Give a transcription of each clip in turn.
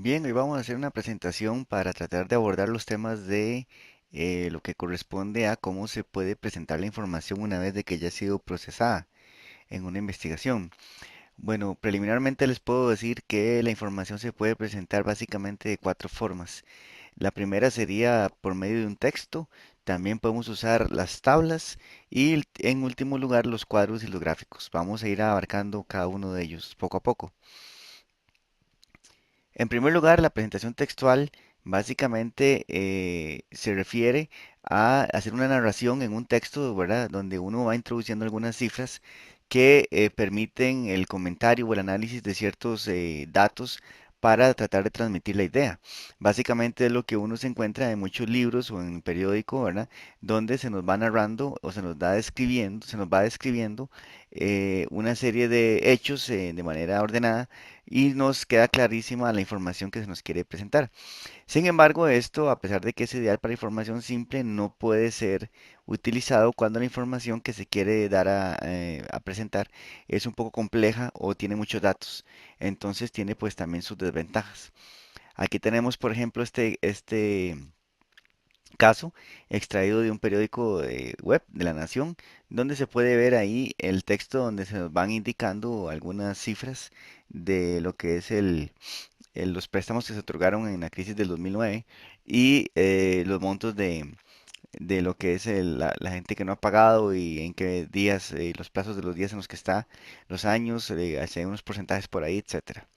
Bien, hoy vamos a hacer una presentación para tratar de abordar los temas de lo que corresponde a cómo se puede presentar la información una vez de que ya ha sido procesada en una investigación. Bueno, preliminarmente les puedo decir que la información se puede presentar básicamente de cuatro formas. La primera sería por medio de un texto, también podemos usar las tablas y en último lugar los cuadros y los gráficos. Vamos a ir abarcando cada uno de ellos poco a poco. En primer lugar, la presentación textual básicamente se refiere a hacer una narración en un texto, ¿verdad? Donde uno va introduciendo algunas cifras que permiten el comentario o el análisis de ciertos datos para tratar de transmitir la idea. Básicamente es lo que uno se encuentra en muchos libros o en periódico, ¿verdad? Donde se nos va narrando o se nos da describiendo, se nos va describiendo una serie de hechos de manera ordenada y nos queda clarísima la información que se nos quiere presentar. Sin embargo, esto, a pesar de que es ideal para información simple, no puede ser utilizado cuando la información que se quiere dar a presentar es un poco compleja o tiene muchos datos. Entonces tiene pues también sus desventajas. Aquí tenemos, por ejemplo, este caso extraído de un periódico web de La Nación, donde se puede ver ahí el texto donde se nos van indicando algunas cifras de lo que es los préstamos que se otorgaron en la crisis del 2009 y los montos de lo que es la gente que no ha pagado y en qué días, los plazos de los días en los que está, los años, hacia unos porcentajes por ahí, etcétera.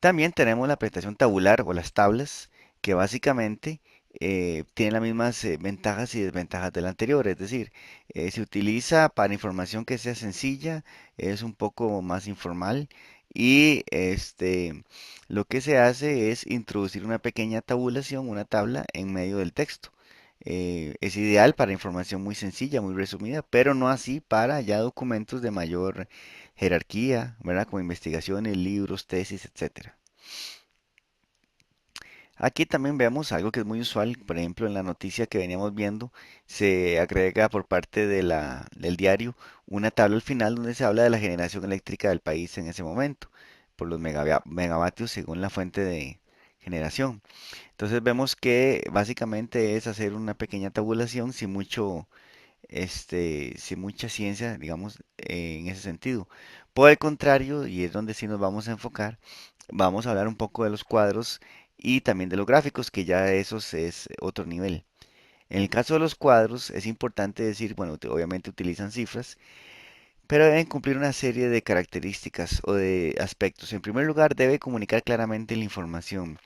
También tenemos la presentación tabular o las tablas, que básicamente tienen las mismas ventajas y desventajas de la anterior, es decir, se utiliza para información que sea sencilla, es un poco más informal y lo que se hace es introducir una pequeña tabulación, una tabla en medio del texto. Es ideal para información muy sencilla, muy resumida, pero no así para ya documentos de mayor jerarquía, ¿verdad? Como investigaciones, libros, tesis, etcétera. Aquí también vemos algo que es muy usual, por ejemplo, en la noticia que veníamos viendo, se agrega por parte del diario una tabla al final donde se habla de la generación eléctrica del país en ese momento, por los megavatios según la fuente de generación. Entonces vemos que básicamente es hacer una pequeña tabulación sin sin mucha ciencia, digamos, en ese sentido. Por el contrario, y es donde sí nos vamos a enfocar, vamos a hablar un poco de los cuadros y también de los gráficos, que ya esos es otro nivel. En el caso de los cuadros, es importante decir, bueno, obviamente utilizan cifras, pero deben cumplir una serie de características o de aspectos. En primer lugar, debe comunicar claramente la información.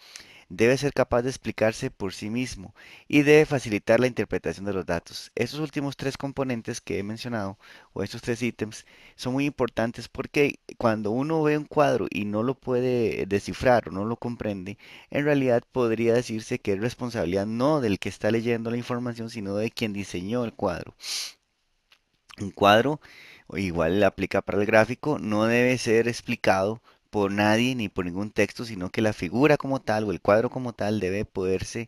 Debe ser capaz de explicarse por sí mismo y debe facilitar la interpretación de los datos. Esos últimos tres componentes que he mencionado, o estos tres ítems, son muy importantes porque cuando uno ve un cuadro y no lo puede descifrar o no lo comprende, en realidad podría decirse que es responsabilidad no del que está leyendo la información, sino de quien diseñó el cuadro. Un cuadro, o igual aplica para el gráfico, no debe ser explicado por nadie ni por ningún texto, sino que la figura como tal o el cuadro como tal debe poderse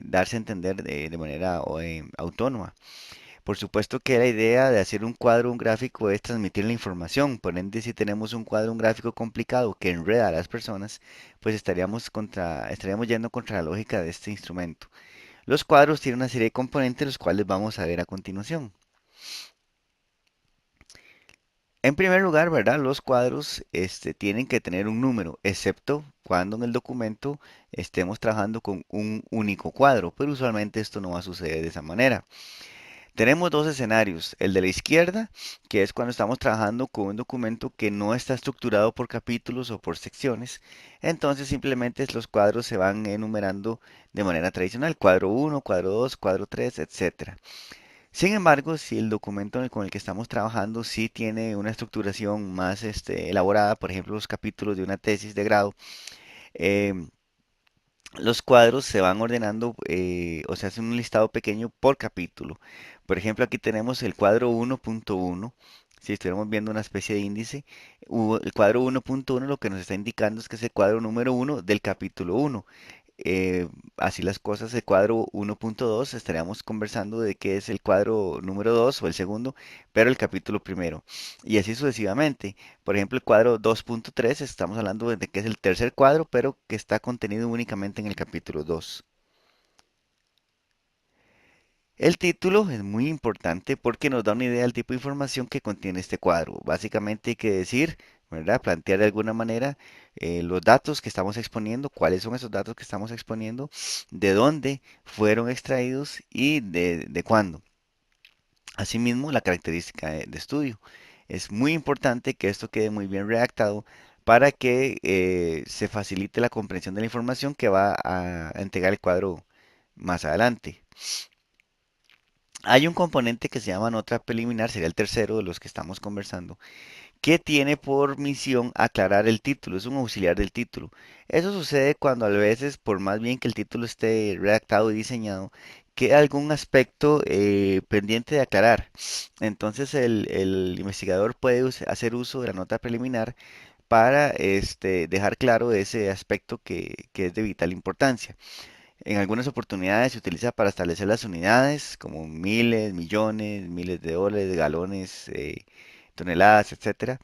darse a entender de manera autónoma. Por supuesto que la idea de hacer un cuadro o un gráfico es transmitir la información. Por ende, si tenemos un cuadro o un gráfico complicado que enreda a las personas, pues estaríamos yendo contra la lógica de este instrumento. Los cuadros tienen una serie de componentes, los cuales vamos a ver a continuación. En primer lugar, ¿verdad? Los cuadros tienen que tener un número, excepto cuando en el documento estemos trabajando con un único cuadro, pero usualmente esto no va a suceder de esa manera. Tenemos dos escenarios, el de la izquierda, que es cuando estamos trabajando con un documento que no está estructurado por capítulos o por secciones, entonces simplemente los cuadros se van enumerando de manera tradicional, cuadro uno, cuadro 2, cuadro 3, etcétera. Sin embargo, si el documento con el que estamos trabajando sí tiene una estructuración más elaborada, por ejemplo, los capítulos de una tesis de grado, em, los cuadros se van ordenando o se hace un listado pequeño por capítulo. Por ejemplo, aquí tenemos el cuadro 1.1. Si estuviéramos viendo una especie de índice, el cuadro 1.1 lo que nos está indicando es que es el cuadro número uno del capítulo 1. así las cosas, el cuadro 1.2 estaríamos conversando de qué es el cuadro número 2 o el segundo, pero el capítulo primero. Y así sucesivamente. Por ejemplo, el cuadro 2.3 estamos hablando de que es el tercer cuadro, pero que está contenido únicamente en el capítulo 2. El título es muy importante porque nos da una idea del tipo de información que contiene este cuadro. Básicamente hay que decir, ¿verdad? Plantear de alguna manera los datos que estamos exponiendo, cuáles son esos datos que estamos exponiendo, de dónde fueron extraídos y de cuándo. Asimismo, la característica de estudio. Es muy importante que esto quede muy bien redactado para que se facilite la comprensión de la información que va a entregar el cuadro más adelante. Hay un componente que se llama nota preliminar, sería el tercero de los que estamos conversando, que tiene por misión aclarar el título, es un auxiliar del título. Eso sucede cuando a veces, por más bien que el título esté redactado y diseñado, queda algún aspecto pendiente de aclarar. Entonces el investigador puede hacer uso de la nota preliminar para dejar claro ese aspecto que es de vital importancia. En algunas oportunidades se utiliza para establecer las unidades como miles, millones, miles de dólares, galones, toneladas, etcétera.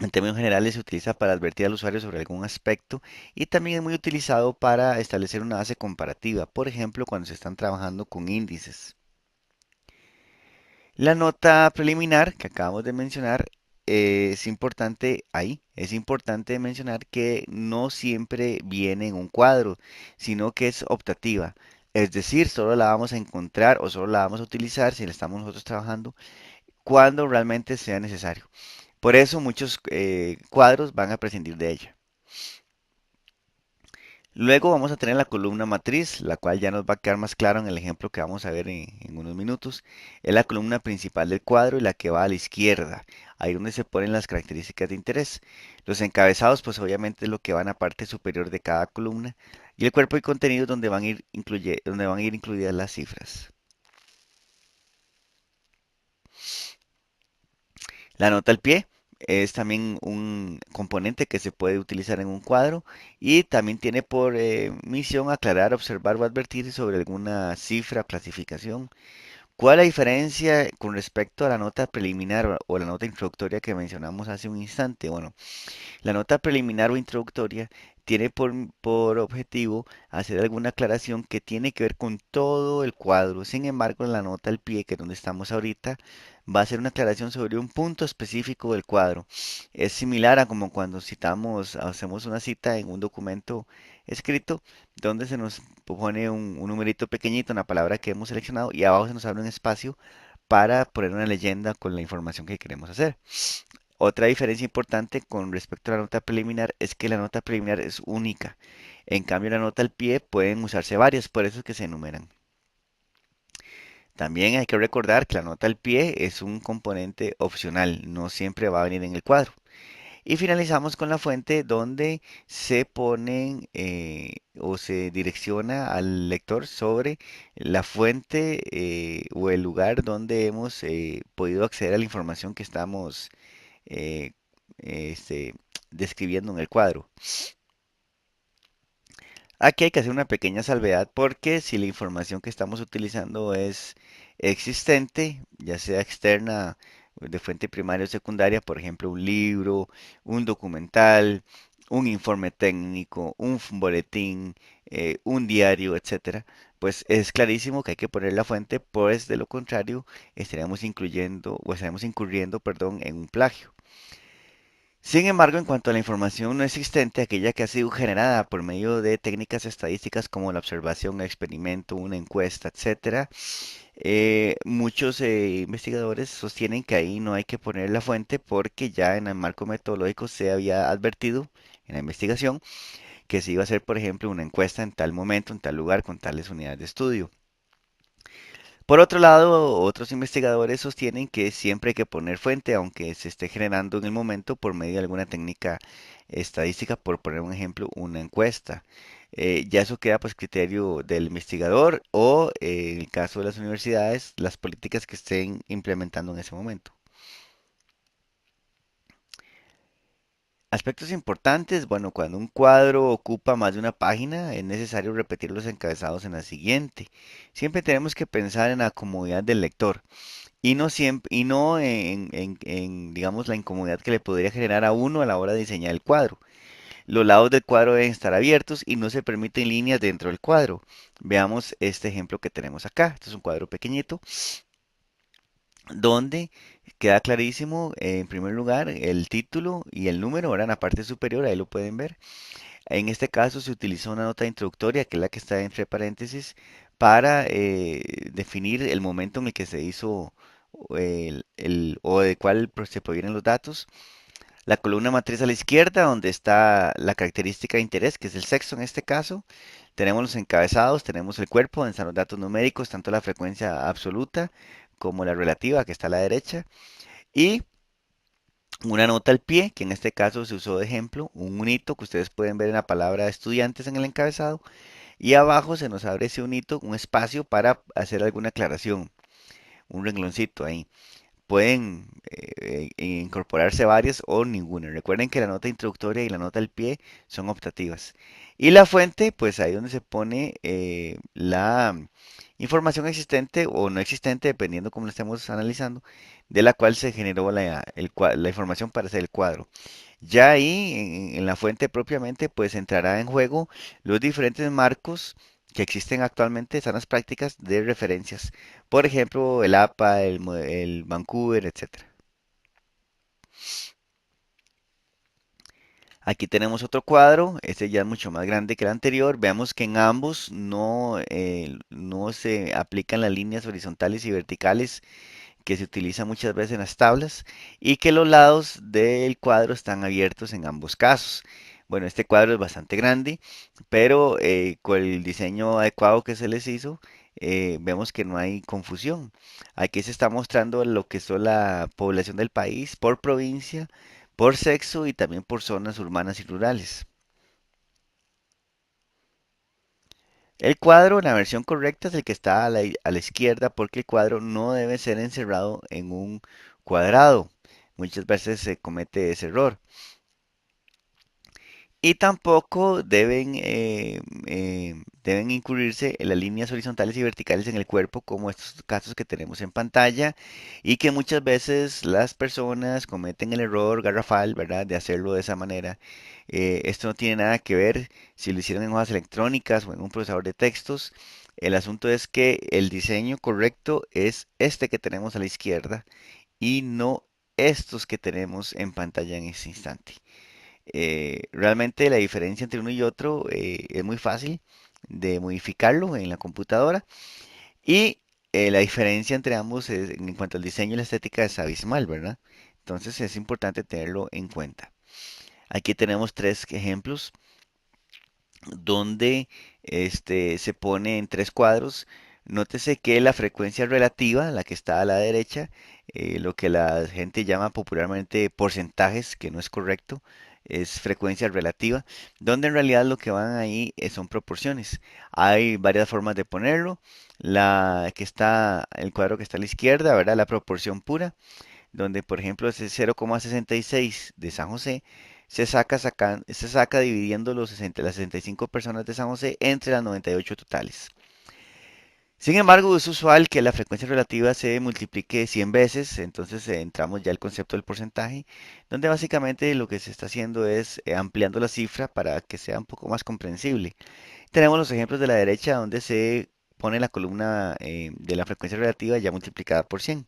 En términos generales se utiliza para advertir al usuario sobre algún aspecto y también es muy utilizado para establecer una base comparativa, por ejemplo, cuando se están trabajando con índices. La nota preliminar que acabamos de mencionar es importante ahí, es importante mencionar que no siempre viene en un cuadro, sino que es optativa. Es decir, solo la vamos a encontrar o solo la vamos a utilizar si la estamos nosotros trabajando cuando realmente sea necesario. Por eso muchos cuadros van a prescindir de ella. Luego vamos a tener la columna matriz, la cual ya nos va a quedar más claro en el ejemplo que vamos a ver en unos minutos. Es la columna principal del cuadro y la que va a la izquierda, ahí donde se ponen las características de interés. Los encabezados, pues obviamente es lo que va en la parte superior de cada columna. Y el cuerpo y contenido donde donde van a ir incluidas las cifras. La nota al pie es también un componente que se puede utilizar en un cuadro y también tiene por misión aclarar, observar o advertir sobre alguna cifra o clasificación. ¿Cuál es la diferencia con respecto a la nota preliminar o la nota introductoria que mencionamos hace un instante? Bueno, la nota preliminar o introductoria tiene por objetivo hacer alguna aclaración que tiene que ver con todo el cuadro. Sin embargo, la nota al pie, que es donde estamos ahorita, va a ser una aclaración sobre un punto específico del cuadro. Es similar a como cuando citamos, hacemos una cita en un documento escrito, donde se nos pone un numerito pequeñito, una palabra que hemos seleccionado, y abajo se nos abre un espacio para poner una leyenda con la información que queremos hacer. Otra diferencia importante con respecto a la nota preliminar es que la nota preliminar es única. En cambio, la nota al pie pueden usarse varias, por eso es que se enumeran. También hay que recordar que la nota al pie es un componente opcional, no siempre va a venir en el cuadro. Y finalizamos con la fuente donde se ponen o se direcciona al lector sobre la fuente o el lugar donde hemos podido acceder a la información que estamos eh, este, describiendo en el cuadro. Aquí hay que hacer una pequeña salvedad porque si la información que estamos utilizando es existente, ya sea externa, de fuente primaria o secundaria, por ejemplo, un libro, un documental, un informe técnico, un boletín, un diario, etcétera, pues es clarísimo que hay que poner la fuente, pues de lo contrario estaríamos incluyendo o estaríamos incurriendo, perdón, en un plagio. Sin embargo, en cuanto a la información no existente, aquella que ha sido generada por medio de técnicas estadísticas como la observación, el experimento, una encuesta, etcétera, muchos investigadores sostienen que ahí no hay que poner la fuente porque ya en el marco metodológico se había advertido en la investigación que se iba a hacer, por ejemplo, una encuesta en tal momento, en tal lugar, con tales unidades de estudio. Por otro lado, otros investigadores sostienen que siempre hay que poner fuente, aunque se esté generando en el momento por medio de alguna técnica estadística, por poner un ejemplo, una encuesta. Ya eso queda pues criterio del investigador o, en el caso de las universidades, las políticas que estén implementando en ese momento. Aspectos importantes, bueno, cuando un cuadro ocupa más de una página, es necesario repetir los encabezados en la siguiente. Siempre tenemos que pensar en la comodidad del lector y no siempre, y no digamos, la incomodidad que le podría generar a uno a la hora de diseñar el cuadro. Los lados del cuadro deben estar abiertos y no se permiten líneas dentro del cuadro. Veamos este ejemplo que tenemos acá. Este es un cuadro pequeñito donde queda clarísimo, en primer lugar, el título y el número, ahora en la parte superior, ahí lo pueden ver. En este caso se utiliza una nota introductoria, que es la que está entre paréntesis, para definir el momento en el que se hizo o de cuál se provienen los datos. La columna matriz a la izquierda, donde está la característica de interés, que es el sexo en este caso. Tenemos los encabezados, tenemos el cuerpo, donde están los datos numéricos, tanto la frecuencia absoluta como la relativa, que está a la derecha. Y una nota al pie, que en este caso se usó de ejemplo, un unito que ustedes pueden ver en la palabra estudiantes en el encabezado. Y abajo se nos abre ese unito, un espacio para hacer alguna aclaración, un rengloncito ahí. Pueden incorporarse varias o ninguna. Recuerden que la nota introductoria y la nota al pie son optativas. Y la fuente, pues ahí donde se pone la información existente o no existente, dependiendo cómo lo estemos analizando, de la cual se generó la información para hacer el cuadro. Ya ahí, en la fuente propiamente, pues entrará en juego los diferentes marcos que existen actualmente, sanas prácticas de referencias. Por ejemplo, el APA, el Vancouver, etcétera. Aquí tenemos otro cuadro, este ya es mucho más grande que el anterior. Veamos que en ambos no se aplican las líneas horizontales y verticales que se utilizan muchas veces en las tablas y que los lados del cuadro están abiertos en ambos casos. Bueno, este cuadro es bastante grande, pero con el diseño adecuado que se les hizo, vemos que no hay confusión. Aquí se está mostrando lo que es la población del país por provincia, por sexo y también por zonas urbanas y rurales. El cuadro, la versión correcta es el que está a la izquierda porque el cuadro no debe ser encerrado en un cuadrado. Muchas veces se comete ese error. Y tampoco deben incluirse en las líneas horizontales y verticales en el cuerpo, como estos casos que tenemos en pantalla, y que muchas veces las personas cometen el error garrafal, ¿verdad?, de hacerlo de esa manera. Esto no tiene nada que ver si lo hicieron en hojas electrónicas o en un procesador de textos. El asunto es que el diseño correcto es este que tenemos a la izquierda y no estos que tenemos en pantalla en este instante. Realmente la diferencia entre uno y otro es muy fácil de modificarlo en la computadora y la diferencia entre ambos en cuanto al diseño y la estética es abismal, ¿verdad? Entonces es importante tenerlo en cuenta. Aquí tenemos tres ejemplos donde se pone en tres cuadros. Nótese que la frecuencia relativa, la que está a la derecha, lo que la gente llama popularmente porcentajes, que no es correcto, es frecuencia relativa, donde en realidad lo que van ahí son proporciones. Hay varias formas de ponerlo. El cuadro que está a la izquierda, ¿verdad? La proporción pura donde por ejemplo ese 0,66 de San José se saca dividiendo las 65 personas de San José entre las 98 totales. Sin embargo, es usual que la frecuencia relativa se multiplique 100 veces, entonces entramos ya al concepto del porcentaje, donde básicamente lo que se está haciendo es ampliando la cifra para que sea un poco más comprensible. Tenemos los ejemplos de la derecha donde se pone la columna de la frecuencia relativa ya multiplicada por 100.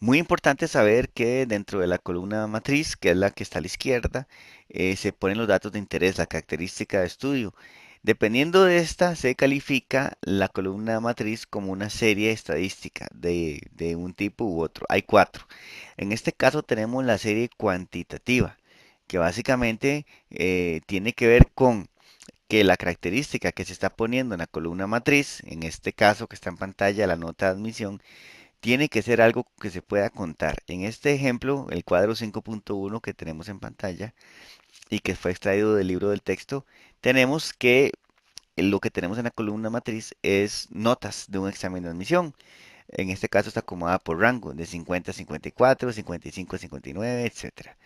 Muy importante saber que dentro de la columna matriz, que es la que está a la izquierda, se ponen los datos de interés, la característica de estudio. Dependiendo de esta, se califica la columna matriz como una serie estadística de un tipo u otro. Hay cuatro. En este caso tenemos la serie cuantitativa, que básicamente tiene que ver con que la característica que se está poniendo en la columna matriz, en este caso que está en pantalla, la nota de admisión, tiene que ser algo que se pueda contar. En este ejemplo, el cuadro 5.1 que tenemos en pantalla y que fue extraído del libro del texto, tenemos que lo que tenemos en la columna matriz es notas de un examen de admisión. En este caso está acomodada por rango, de 50 a 54, 55 a 59, etcétera.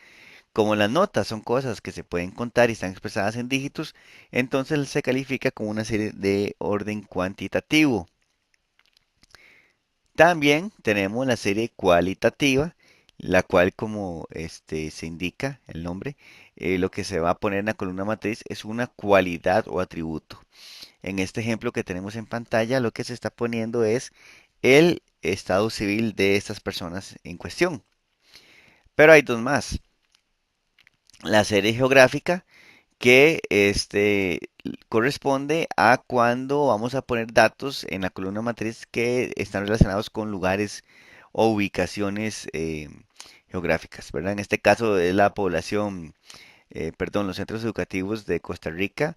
Como las notas son cosas que se pueden contar y están expresadas en dígitos, entonces se califica como una serie de orden cuantitativo. También tenemos la serie cualitativa, la cual, como se indica el nombre, lo que se va a poner en la columna matriz es una cualidad o atributo. En este ejemplo que tenemos en pantalla, lo que se está poniendo es el estado civil de estas personas en cuestión. Pero hay dos más. La serie geográfica, que corresponde a cuando vamos a poner datos en la columna matriz que están relacionados con lugares o ubicaciones geográficas, ¿verdad? En este caso es la población, perdón, los centros educativos de Costa Rica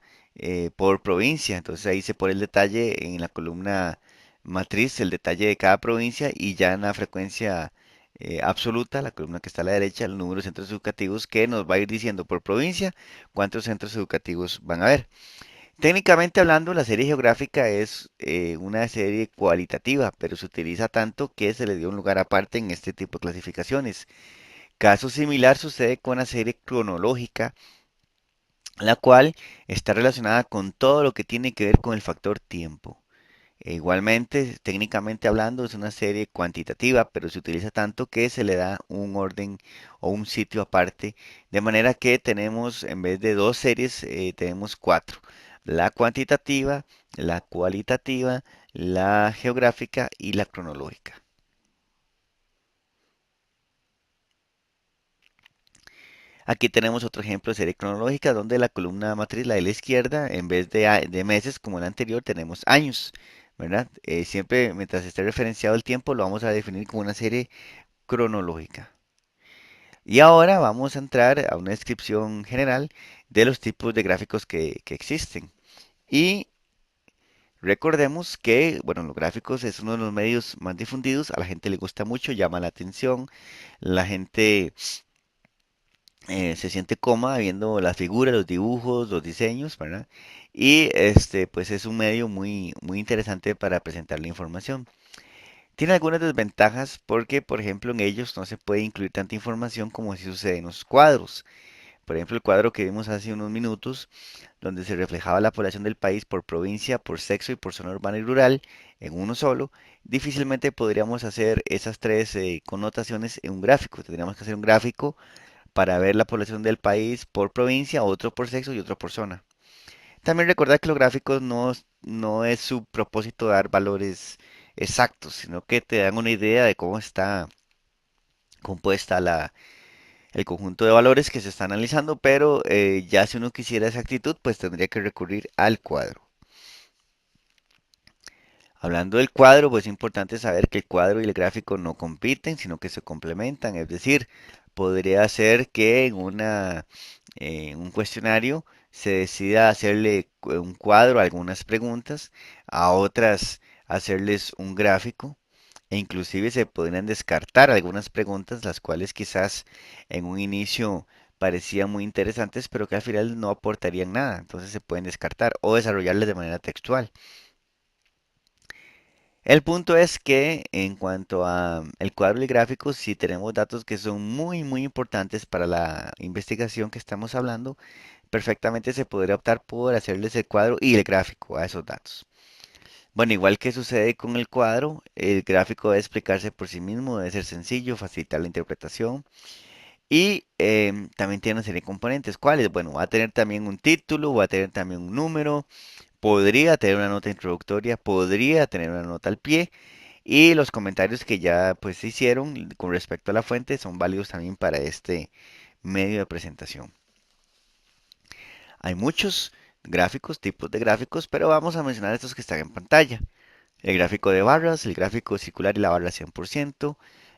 por provincia. Entonces ahí se pone el detalle en la columna matriz, el detalle de cada provincia y ya en la frecuencia absoluta, la columna que está a la derecha, el número de centros educativos que nos va a ir diciendo por provincia cuántos centros educativos van a haber. Técnicamente hablando, la serie geográfica es una serie cualitativa, pero se utiliza tanto que se le dio un lugar aparte en este tipo de clasificaciones. Caso similar sucede con la serie cronológica, la cual está relacionada con todo lo que tiene que ver con el factor tiempo. Igualmente, técnicamente hablando, es una serie cuantitativa, pero se utiliza tanto que se le da un orden o un sitio aparte, de manera que tenemos, en vez de dos series, tenemos cuatro. La cuantitativa, la cualitativa, la geográfica y la cronológica. Aquí tenemos otro ejemplo de serie cronológica donde la columna matriz, la de la izquierda, en vez de meses como la anterior, tenemos años, ¿verdad? Siempre mientras esté referenciado el tiempo lo vamos a definir como una serie cronológica. Y ahora vamos a entrar a una descripción general de los tipos de gráficos que existen. Y recordemos que, bueno, los gráficos es uno de los medios más difundidos, a la gente le gusta mucho, llama la atención, la gente se siente cómoda viendo las figuras, los dibujos, los diseños, ¿verdad? Y pues es un medio muy interesante para presentar la información. Tiene algunas desventajas porque, por ejemplo, en ellos no se puede incluir tanta información como si sucede en los cuadros. Por ejemplo, el cuadro que vimos hace unos minutos, donde se reflejaba la población del país por provincia, por sexo y por zona urbana y rural en uno solo, difícilmente podríamos hacer esas tres connotaciones en un gráfico. Tendríamos que hacer un gráfico para ver la población del país por provincia, otro por sexo y otro por zona. También recordar que los gráficos no es su propósito dar valores exactos, sino que te dan una idea de cómo está compuesta el conjunto de valores que se está analizando, pero ya si uno quisiera exactitud, pues tendría que recurrir al cuadro. Hablando del cuadro, pues es importante saber que el cuadro y el gráfico no compiten, sino que se complementan. Es decir, podría ser que en un cuestionario se decida hacerle un cuadro a algunas preguntas, a otras hacerles un gráfico, e inclusive se podrían descartar algunas preguntas, las cuales quizás en un inicio parecían muy interesantes, pero que al final no aportarían nada. Entonces se pueden descartar o desarrollarlas de manera textual. El punto es que en cuanto a el cuadro y el gráfico, si tenemos datos que son muy importantes para la investigación que estamos hablando, perfectamente se podría optar por hacerles el cuadro y el gráfico a esos datos. Bueno, igual que sucede con el cuadro, el gráfico debe explicarse por sí mismo, debe ser sencillo, facilitar la interpretación y también tiene una serie de componentes. ¿Cuáles? Bueno, va a tener también un título, va a tener también un número, podría tener una nota introductoria, podría tener una nota al pie y los comentarios que ya pues se hicieron con respecto a la fuente son válidos también para este medio de presentación. Hay muchos gráficos, tipos de gráficos, pero vamos a mencionar estos que están en pantalla. El gráfico de barras, el gráfico circular y la barra 100%,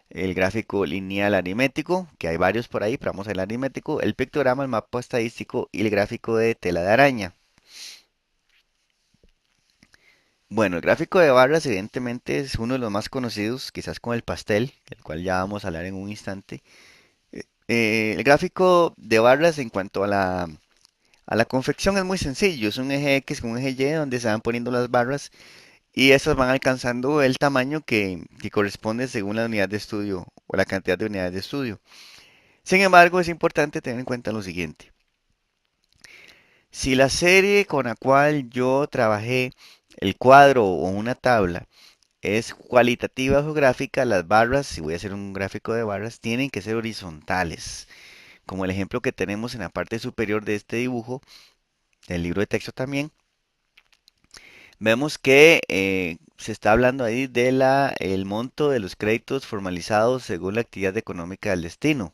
el gráfico lineal aritmético, que hay varios por ahí, pero vamos al aritmético, el pictograma, el mapa estadístico y el gráfico de tela de araña. Bueno, el gráfico de barras evidentemente es uno de los más conocidos, quizás con el pastel, el cual ya vamos a hablar en un instante. El gráfico de barras en cuanto a la confección es muy sencillo, es un eje X con un eje Y donde se van poniendo las barras y estas van alcanzando el tamaño que corresponde según la unidad de estudio o la cantidad de unidades de estudio. Sin embargo, es importante tener en cuenta lo siguiente. Si la serie con la cual yo trabajé, el cuadro o una tabla, es cualitativa o geográfica, las barras, si voy a hacer un gráfico de barras, tienen que ser horizontales, como el ejemplo que tenemos en la parte superior de este dibujo, del libro de texto también. Vemos que se está hablando ahí de el monto de los créditos formalizados según la actividad económica del destino.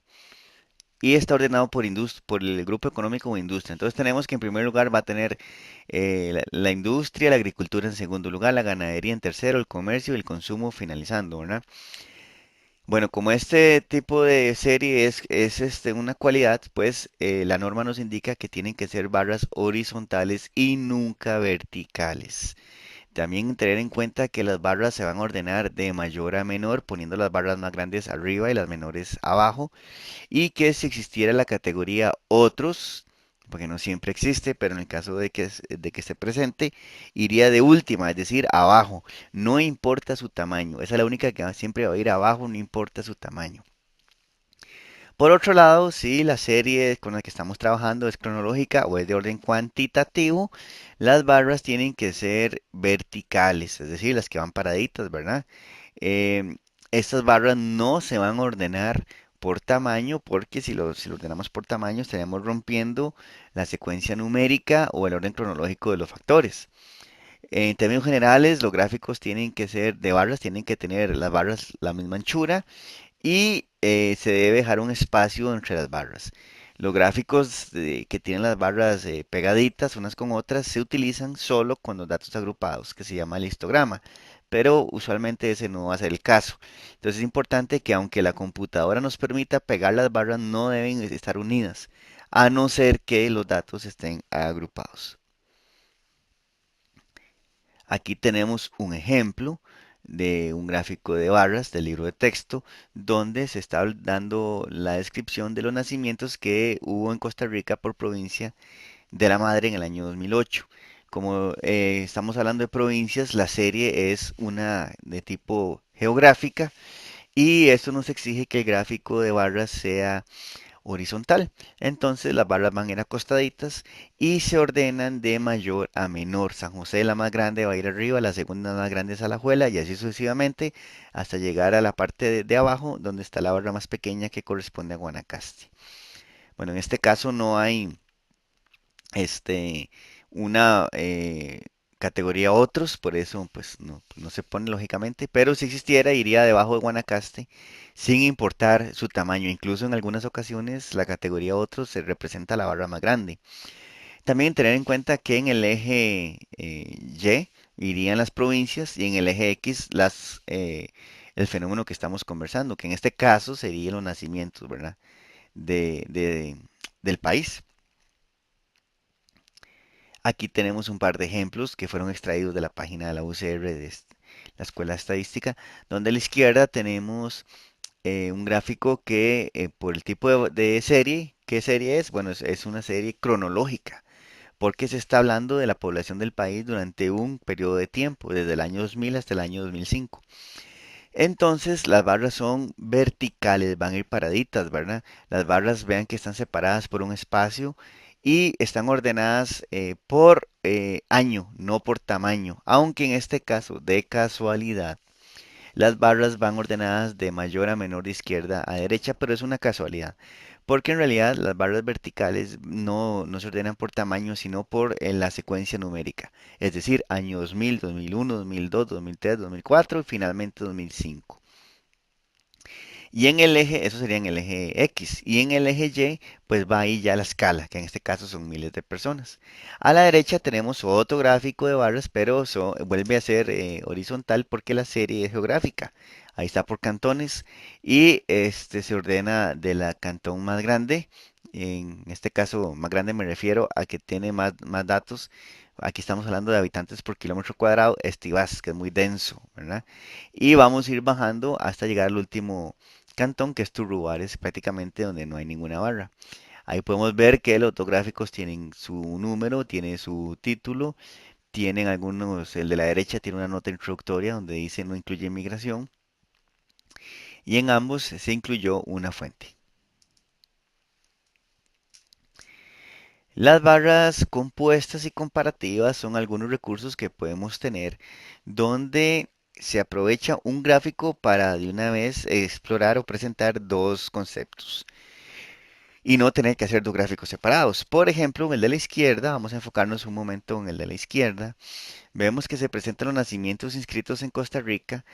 Y está ordenado por el grupo económico o industria. Entonces tenemos que en primer lugar va a tener la industria, la agricultura en segundo lugar, la ganadería en tercero, el comercio y el consumo finalizando, ¿verdad? Bueno, como este tipo de serie es una cualidad, pues la norma nos indica que tienen que ser barras horizontales y nunca verticales. También tener en cuenta que las barras se van a ordenar de mayor a menor, poniendo las barras más grandes arriba y las menores abajo, y que si existiera la categoría otros, porque no siempre existe, pero en el caso de que esté presente, iría de última, es decir, abajo, no importa su tamaño, esa es la única que siempre va a ir abajo, no importa su tamaño. Por otro lado, si la serie con la que estamos trabajando es cronológica o es de orden cuantitativo, las barras tienen que ser verticales, es decir, las que van paraditas, ¿verdad? Em, Estas barras no se van a ordenar por tamaño porque si lo ordenamos por tamaño estaríamos rompiendo la secuencia numérica o el orden cronológico de los factores. En términos generales, los gráficos tienen que ser de barras, tienen que tener las barras la misma anchura y se debe dejar un espacio entre las barras. Los gráficos que tienen las barras pegaditas unas con otras se utilizan solo con los datos agrupados, que se llama el histograma, pero usualmente ese no va a ser el caso. Entonces es importante que aunque la computadora nos permita pegar las barras, no deben estar unidas, a no ser que los datos estén agrupados. Aquí tenemos un ejemplo de un gráfico de barras del libro de texto donde se está dando la descripción de los nacimientos que hubo en Costa Rica por provincia de la madre en el año 2008. Como estamos hablando de provincias, la serie es una de tipo geográfica y esto nos exige que el gráfico de barras sea horizontal. Entonces las barras van a ir acostaditas y se ordenan de mayor a menor. San José, la más grande, va a ir arriba, la segunda más grande es Alajuela y así sucesivamente hasta llegar a la parte de abajo donde está la barra más pequeña que corresponde a Guanacaste. Bueno, en este caso no hay este, una categoría otros, por eso pues no se pone lógicamente, pero si existiera iría debajo de Guanacaste sin importar su tamaño. Incluso en algunas ocasiones la categoría otros se representa la barra más grande. También tener en cuenta que en el eje Y irían las provincias y en el eje X el fenómeno que estamos conversando, que en este caso serían los nacimientos, ¿verdad? Del país. Aquí tenemos un par de ejemplos que fueron extraídos de la página de la UCR, la Escuela de Estadística, donde a la izquierda tenemos un gráfico que por el tipo de serie, ¿qué serie es? Bueno, es una serie cronológica, porque se está hablando de la población del país durante un periodo de tiempo, desde el año 2000 hasta el año 2005. Entonces, las barras son verticales, van a ir paraditas, ¿verdad? Las barras vean que están separadas por un espacio y están ordenadas por año, no por tamaño, aunque en este caso, de casualidad, las barras van ordenadas de mayor a menor de izquierda a derecha, pero es una casualidad, porque en realidad las barras verticales no se ordenan por tamaño, sino por la secuencia numérica, es decir, año 2000, 2001, 2002, 2003, 2004 y finalmente 2005. Y en el eje, eso sería en el eje X. Y en el eje Y, pues va ahí ya la escala, que en este caso son miles de personas. A la derecha tenemos otro gráfico de barras, pero vuelve a ser horizontal porque la serie es geográfica. Ahí está por cantones y este se ordena de la cantón más grande. En este caso, más grande me refiero a que tiene más datos. Aquí estamos hablando de habitantes por kilómetro cuadrado, Estivás, que es muy denso, ¿verdad? Y vamos a ir bajando hasta llegar al último cantón, que es Turrubares, prácticamente donde no hay ninguna barra. Ahí podemos ver que los dos gráficos tienen su número, tiene su título, tienen algunos, el de la derecha tiene una nota introductoria donde dice no incluye migración y en ambos se incluyó una fuente. Las barras compuestas y comparativas son algunos recursos que podemos tener donde se aprovecha un gráfico para de una vez explorar o presentar dos conceptos y no tener que hacer dos gráficos separados. Por ejemplo, en el de la izquierda, vamos a enfocarnos un momento en el de la izquierda, vemos que se presentan los nacimientos inscritos en Costa Rica,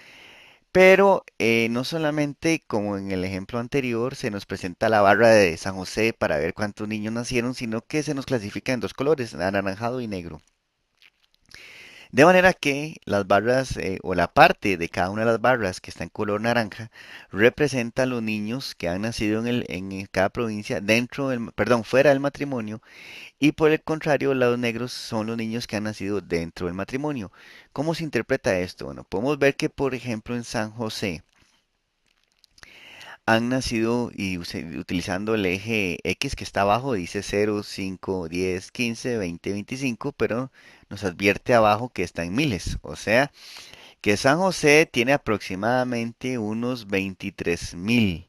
pero no solamente como en el ejemplo anterior se nos presenta la barra de San José para ver cuántos niños nacieron, sino que se nos clasifica en dos colores, anaranjado y negro. De manera que las barras o la parte de cada una de las barras que está en color naranja representa a los niños que han nacido en cada provincia dentro del, perdón, fuera del matrimonio y por el contrario, los negros son los niños que han nacido dentro del matrimonio. ¿Cómo se interpreta esto? Bueno, podemos ver que por ejemplo en San José han nacido y utilizando el eje X que está abajo, dice 0, 5, 10, 15, 20, 25, pero nos advierte abajo que está en miles. O sea, que San José tiene aproximadamente unos 23.000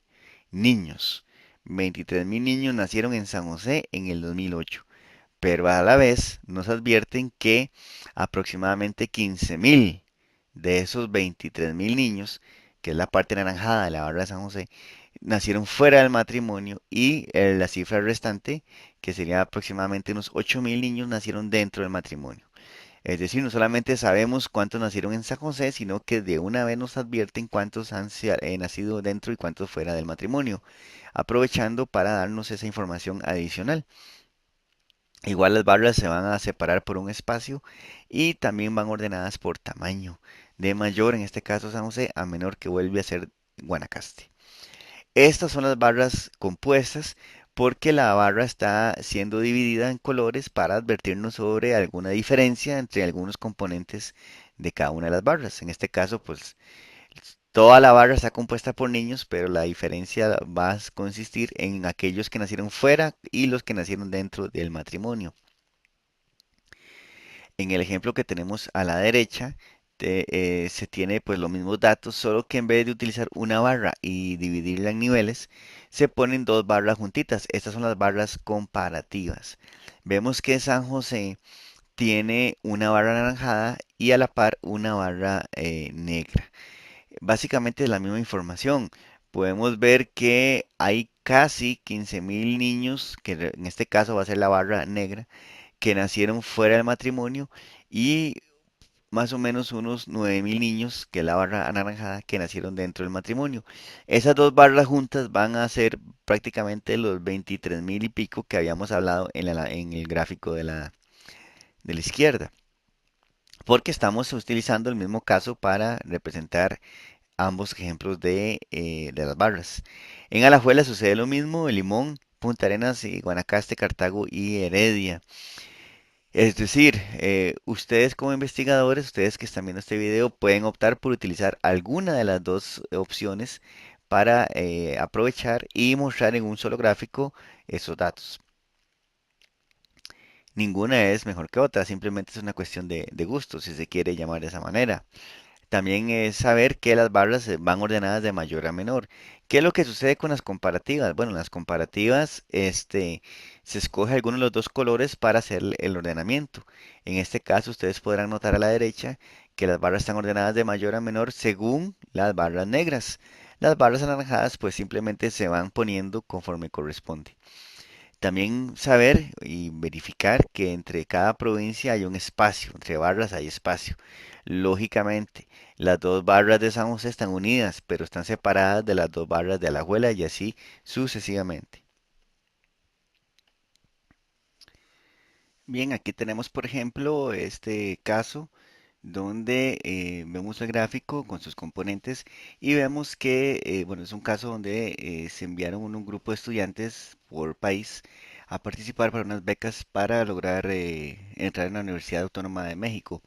niños. 23.000 niños nacieron en San José en el 2008, pero a la vez nos advierten que aproximadamente 15.000 de esos 23.000 niños, que es la parte anaranjada de la barra de San José, nacieron fuera del matrimonio y la cifra restante, que sería aproximadamente unos 8.000 niños, nacieron dentro del matrimonio. Es decir, no solamente sabemos cuántos nacieron en San José, sino que de una vez nos advierten cuántos han nacido dentro y cuántos fuera del matrimonio, aprovechando para darnos esa información adicional. Igual las barras se van a separar por un espacio y también van ordenadas por tamaño, de mayor en este caso San José a menor que vuelve a ser Guanacaste. Estas son las barras compuestas porque la barra está siendo dividida en colores para advertirnos sobre alguna diferencia entre algunos componentes de cada una de las barras. En este caso, pues toda la barra está compuesta por niños, pero la diferencia va a consistir en aquellos que nacieron fuera y los que nacieron dentro del matrimonio. En el ejemplo que tenemos a la derecha, se tiene pues los mismos datos, solo que en vez de utilizar una barra y dividirla en niveles, se ponen dos barras juntitas. Estas son las barras comparativas. Vemos que San José tiene una barra anaranjada y a la par una barra negra. Básicamente es la misma información. Podemos ver que hay casi 15.000 niños, que en este caso va a ser la barra negra, que nacieron fuera del matrimonio y más o menos unos 9.000 niños, que es la barra anaranjada, que nacieron dentro del matrimonio. Esas dos barras juntas van a ser prácticamente los 23.000 y pico que habíamos hablado en el gráfico de la izquierda, porque estamos utilizando el mismo caso para representar ambos ejemplos de las barras. En Alajuela sucede lo mismo, en Limón, Punta Arenas, y Guanacaste, Cartago y Heredia. Es decir, ustedes como investigadores, ustedes que están viendo este video, pueden optar por utilizar alguna de las dos opciones para aprovechar y mostrar en un solo gráfico esos datos. Ninguna es mejor que otra, simplemente es una cuestión de gusto, si se quiere llamar de esa manera. También es saber que las barras van ordenadas de mayor a menor. ¿Qué es lo que sucede con las comparativas? Bueno, en las comparativas, se escoge alguno de los dos colores para hacer el ordenamiento. En este caso, ustedes podrán notar a la derecha que las barras están ordenadas de mayor a menor según las barras negras. Las barras anaranjadas, pues simplemente se van poniendo conforme corresponde. También saber y verificar que entre cada provincia hay un espacio, entre barras hay espacio. Lógicamente, las dos barras de San José están unidas, pero están separadas de las dos barras de Alajuela y así sucesivamente. Bien, aquí tenemos, por ejemplo, este caso donde vemos el gráfico con sus componentes y vemos que, bueno, es un caso donde se enviaron un grupo de estudiantes por país a participar para unas becas para lograr entrar en la Universidad Autónoma de México.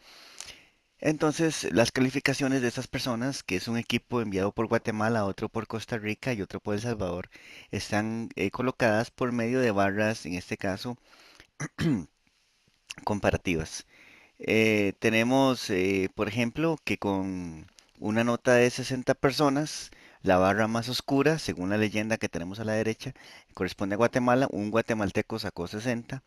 Entonces, las calificaciones de estas personas, que es un equipo enviado por Guatemala, otro por Costa Rica y otro por El Salvador, están colocadas por medio de barras, en este caso, comparativas. Tenemos, por ejemplo, que con una nota de 60 personas, la barra más oscura, según la leyenda que tenemos a la derecha, corresponde a Guatemala. Un guatemalteco sacó 60.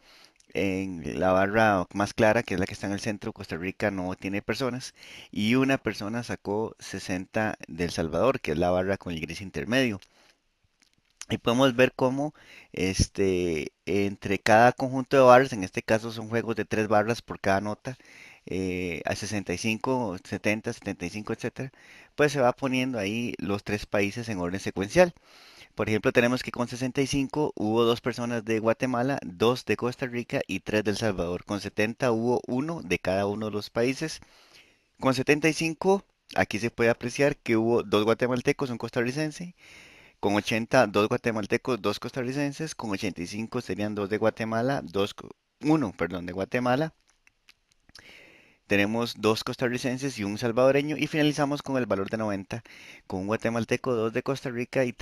En la barra más clara, que es la que está en el centro, Costa Rica no tiene personas. Y una persona sacó 60 del Salvador, que es la barra con el gris intermedio. Y podemos ver cómo entre cada conjunto de barras, en este caso son juegos de tres barras por cada nota, a 65, 70, 75, etcétera, pues se va poniendo ahí los tres países en orden secuencial. Por ejemplo, tenemos que con 65 hubo dos personas de Guatemala, dos de Costa Rica y tres de El Salvador. Con 70 hubo uno de cada uno de los países. Con 75, aquí se puede apreciar que hubo dos guatemaltecos, un costarricense. Con 80, dos guatemaltecos, dos costarricenses. Con 85 serían dos de Guatemala, uno, perdón, de Guatemala. Tenemos dos costarricenses y un salvadoreño. Y finalizamos con el valor de 90, con un guatemalteco, dos de Costa Rica y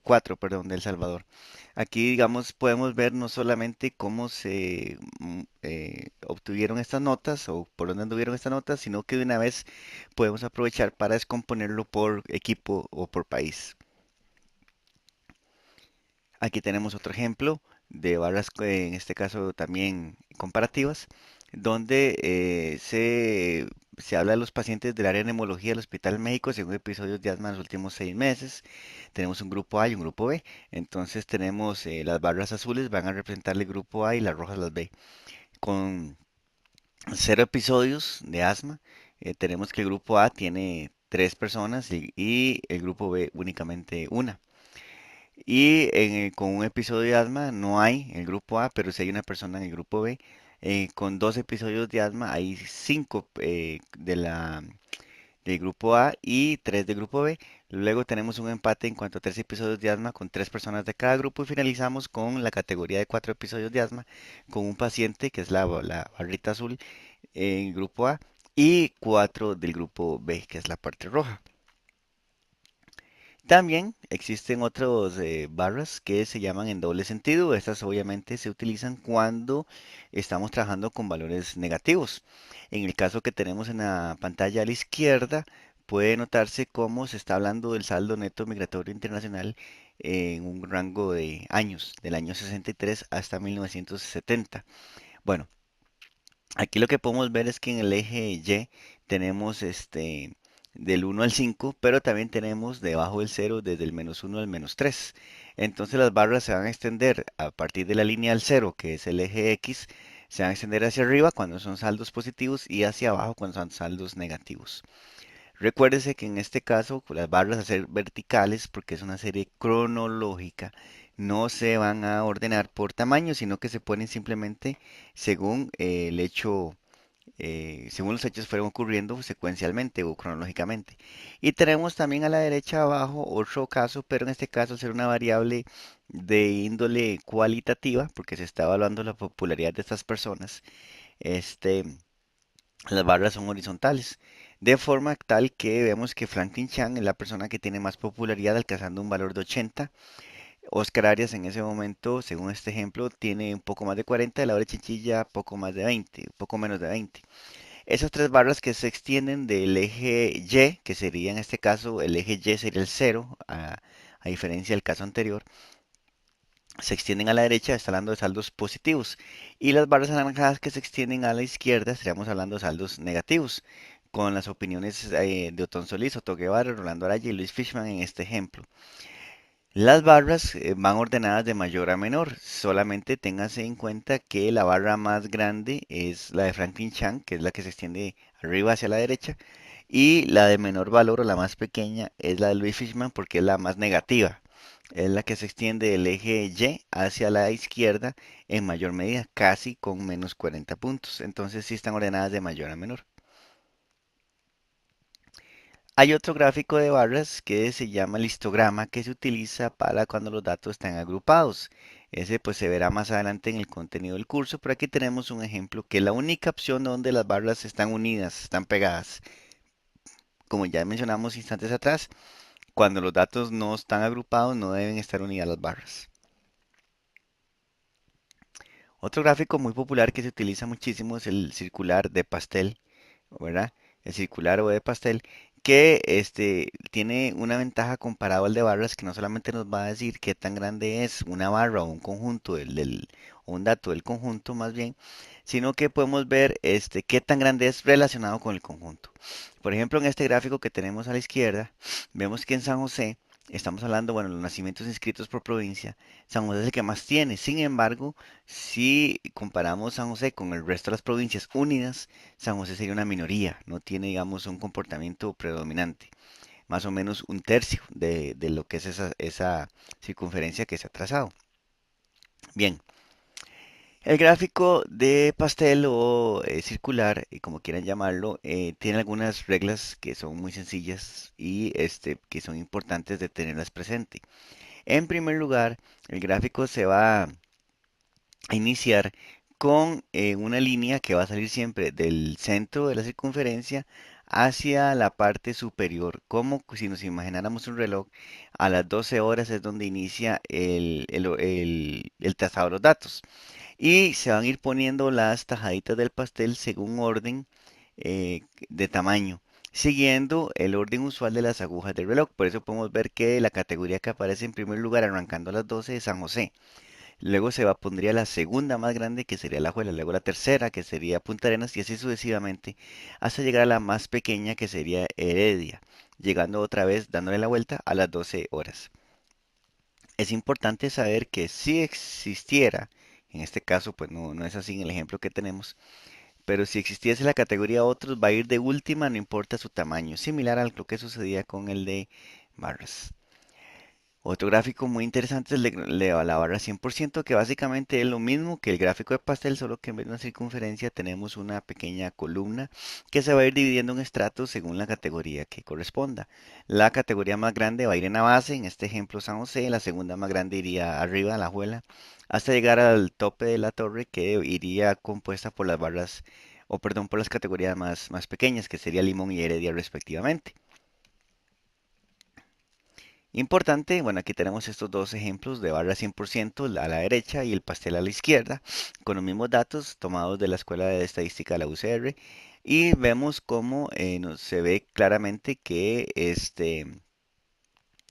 cuatro, perdón, de El Salvador. Aquí, digamos, podemos ver no solamente cómo se obtuvieron estas notas o por dónde anduvieron estas notas, sino que de una vez podemos aprovechar para descomponerlo por equipo o por país. Aquí tenemos otro ejemplo de barras, en este caso también comparativas, donde se habla de los pacientes del área de neumología del Hospital México según episodios de asma en los últimos 6 meses. Tenemos un grupo A y un grupo B. Entonces tenemos las barras azules van a representar el grupo A y las rojas las B. Con cero episodios de asma, tenemos que el grupo A tiene tres personas y el grupo B únicamente una. Y con un episodio de asma no hay en el grupo A, pero sí hay una persona en el grupo B. Con dos episodios de asma hay cinco del grupo A y tres del grupo B. Luego tenemos un empate en cuanto a tres episodios de asma con tres personas de cada grupo y finalizamos con la categoría de cuatro episodios de asma con un paciente que es la barrita azul en el grupo A y cuatro del grupo B, que es la parte roja. También existen otras barras que se llaman en doble sentido. Estas obviamente se utilizan cuando estamos trabajando con valores negativos. En el caso que tenemos en la pantalla a la izquierda, puede notarse cómo se está hablando del saldo neto migratorio internacional en un rango de años, del año 63 hasta 1970. Bueno, aquí lo que podemos ver es que en el eje Y tenemos del 1 al 5, pero también tenemos debajo del 0 desde el -1 al -3. Entonces las barras se van a extender a partir de la línea del 0, que es el eje X, se van a extender hacia arriba cuando son saldos positivos y hacia abajo cuando son saldos negativos. Recuérdese que en este caso las barras a ser verticales porque es una serie cronológica. No se van a ordenar por tamaño, sino que se ponen simplemente según el hecho, según los hechos fueron ocurriendo secuencialmente o cronológicamente. Y tenemos también a la derecha abajo otro caso, pero en este caso al ser una variable de índole cualitativa, porque se está evaluando la popularidad de estas personas. Este, las barras son horizontales, de forma tal que vemos que Franklin Chan es la persona que tiene más popularidad, alcanzando un valor de 80. Oscar Arias en ese momento, según este ejemplo, tiene un poco más de 40, y Laura Chinchilla poco más de 20, poco menos de 20. Esas tres barras que se extienden del eje Y, que sería en este caso el eje Y sería el 0, a diferencia del caso anterior, se extienden a la derecha, está hablando de saldos positivos. Y las barras anaranjadas que se extienden a la izquierda, estaríamos hablando de saldos negativos, con las opiniones de Otón Solís, Otto Guevara, Rolando Araya y Luis Fishman en este ejemplo. Las barras van ordenadas de mayor a menor. Solamente téngase en cuenta que la barra más grande es la de Franklin Chan, que es la que se extiende arriba hacia la derecha, y la de menor valor o la más pequeña es la de Louis Fishman porque es la más negativa. Es la que se extiende del eje Y hacia la izquierda en mayor medida, casi con menos 40 puntos. Entonces sí están ordenadas de mayor a menor. Hay otro gráfico de barras que se llama el histograma que se utiliza para cuando los datos están agrupados. Ese pues se verá más adelante en el contenido del curso, pero aquí tenemos un ejemplo que es la única opción donde las barras están unidas, están pegadas. Como ya mencionamos instantes atrás, cuando los datos no están agrupados no deben estar unidas las barras. Otro gráfico muy popular que se utiliza muchísimo es el circular de pastel, ¿verdad? El circular o de pastel, que tiene una ventaja comparado al de barras que no solamente nos va a decir qué tan grande es una barra o un conjunto, o un dato del conjunto más bien, sino que podemos ver qué tan grande es relacionado con el conjunto. Por ejemplo, en este gráfico que tenemos a la izquierda, vemos que en San José, estamos hablando, bueno, los nacimientos inscritos por provincia, San José es el que más tiene. Sin embargo, si comparamos San José con el resto de las provincias unidas, San José sería una minoría, no tiene, digamos, un comportamiento predominante, más o menos un tercio de lo que es esa circunferencia que se ha trazado. Bien, el gráfico de pastel o circular, como quieran llamarlo, tiene algunas reglas que son muy sencillas y que son importantes de tenerlas presente. En primer lugar, el gráfico se va a iniciar con una línea que va a salir siempre del centro de la circunferencia hacia la parte superior, como si nos imagináramos un reloj. A las 12 horas es donde inicia el trazado de los datos. Y se van a ir poniendo las tajaditas del pastel según orden de tamaño, siguiendo el orden usual de las agujas del reloj. Por eso podemos ver que la categoría que aparece en primer lugar arrancando a las 12 es San José. Luego pondría la segunda más grande, que sería La Juela. Luego la tercera, que sería Punta Arenas, y así sucesivamente, hasta llegar a la más pequeña, que sería Heredia, llegando otra vez dándole la vuelta a las 12 horas. Es importante saber que si existiera, en este caso pues no es así en el ejemplo que tenemos, pero si existiese la categoría otros, va a ir de última, no importa su tamaño, similar a lo que sucedía con el de barras. Otro gráfico muy interesante es el de la barra 100%, que básicamente es lo mismo que el gráfico de pastel, solo que en vez de una circunferencia tenemos una pequeña columna que se va a ir dividiendo en estratos según la categoría que corresponda. La categoría más grande va a ir en la base, en este ejemplo San José, la segunda más grande iría arriba, la Juela, hasta llegar al tope de la torre, que iría compuesta por las barras, o perdón, por las categorías más pequeñas, que sería Limón y Heredia respectivamente. Importante, bueno, aquí tenemos estos dos ejemplos de barra 100% a la derecha y el pastel a la izquierda, con los mismos datos tomados de la Escuela de Estadística de la UCR, y vemos cómo se ve claramente que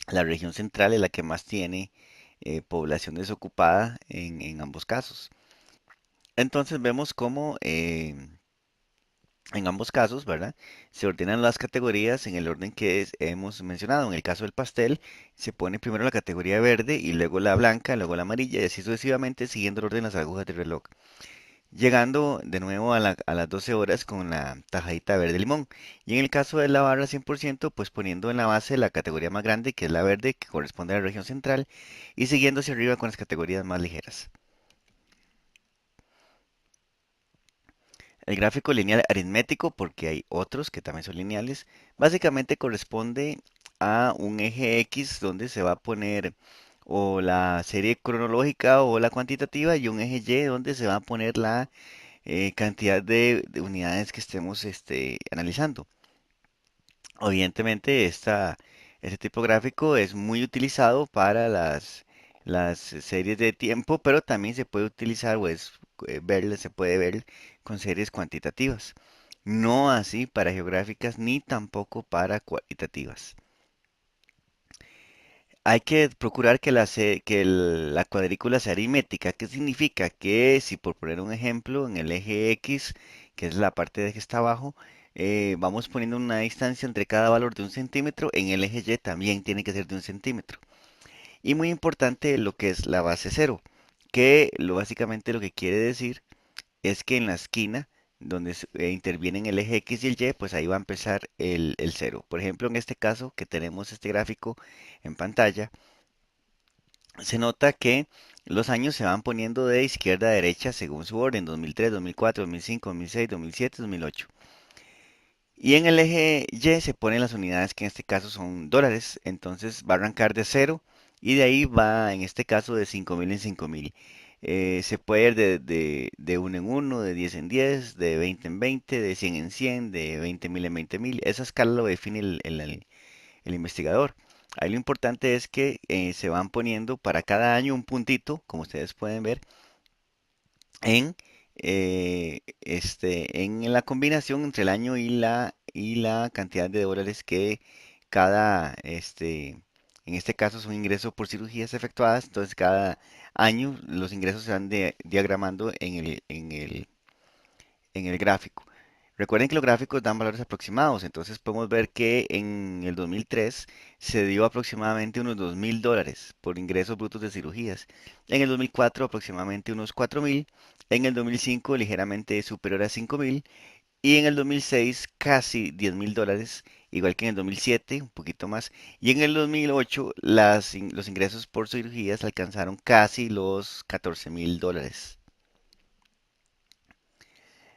la región central es la que más tiene población desocupada en ambos casos. Entonces vemos cómo en ambos casos, ¿verdad? Se ordenan las categorías en el orden que hemos mencionado. En el caso del pastel, se pone primero la categoría verde y luego la blanca, luego la amarilla y así sucesivamente siguiendo el orden de las agujas del reloj. Llegando de nuevo a las 12 horas con la tajadita verde limón. Y en el caso de la barra 100%, pues poniendo en la base la categoría más grande, que es la verde, que corresponde a la región central, y siguiendo hacia arriba con las categorías más ligeras. El gráfico lineal aritmético, porque hay otros que también son lineales, básicamente corresponde a un eje X donde se va a poner o la serie cronológica o la cuantitativa y un eje Y donde se va a poner la cantidad de unidades que estemos analizando. Evidentemente, este tipo gráfico es muy utilizado para las series de tiempo, pero también se puede utilizar se puede ver con series cuantitativas. No así para geográficas ni tampoco para cualitativas. Hay que procurar que la cuadrícula sea aritmética. ¿Qué significa? Que si por poner un ejemplo, en el eje X, que es la parte de que está abajo, vamos poniendo una distancia entre cada valor de 1 centímetro, en el eje Y también tiene que ser de 1 centímetro. Y muy importante lo que es la base cero, que básicamente lo que quiere decir es que en la esquina donde intervienen el eje X y el Y, pues ahí va a empezar el cero. Por ejemplo, en este caso que tenemos este gráfico en pantalla, se nota que los años se van poniendo de izquierda a derecha según su orden, 2003, 2004, 2005, 2006, 2007, 2008. Y en el eje Y se ponen las unidades que en este caso son dólares, entonces va a arrancar de cero y de ahí va en este caso de 5.000 en 5.000. Se puede ir de 1 en uno, de 10 en 10, de 20 en 20, de 100 en 100, de 20.000 en 20.000. Esa escala lo define el investigador. Ahí lo importante es que se van poniendo para cada año un puntito, como ustedes pueden ver, en, en la combinación entre el año y la cantidad de dólares que cada, en este caso son ingresos por cirugías efectuadas, entonces cada año los ingresos se van diagramando en el gráfico. Recuerden que los gráficos dan valores aproximados, entonces podemos ver que en el 2003 se dio aproximadamente unos $2.000 por ingresos brutos de cirugías. En el 2004 aproximadamente unos 4.000. En el 2005 ligeramente superior a 5.000. Y en el 2006 casi $10.000, igual que en el 2007, un poquito más. Y en el 2008 los ingresos por cirugías alcanzaron casi los $14.000.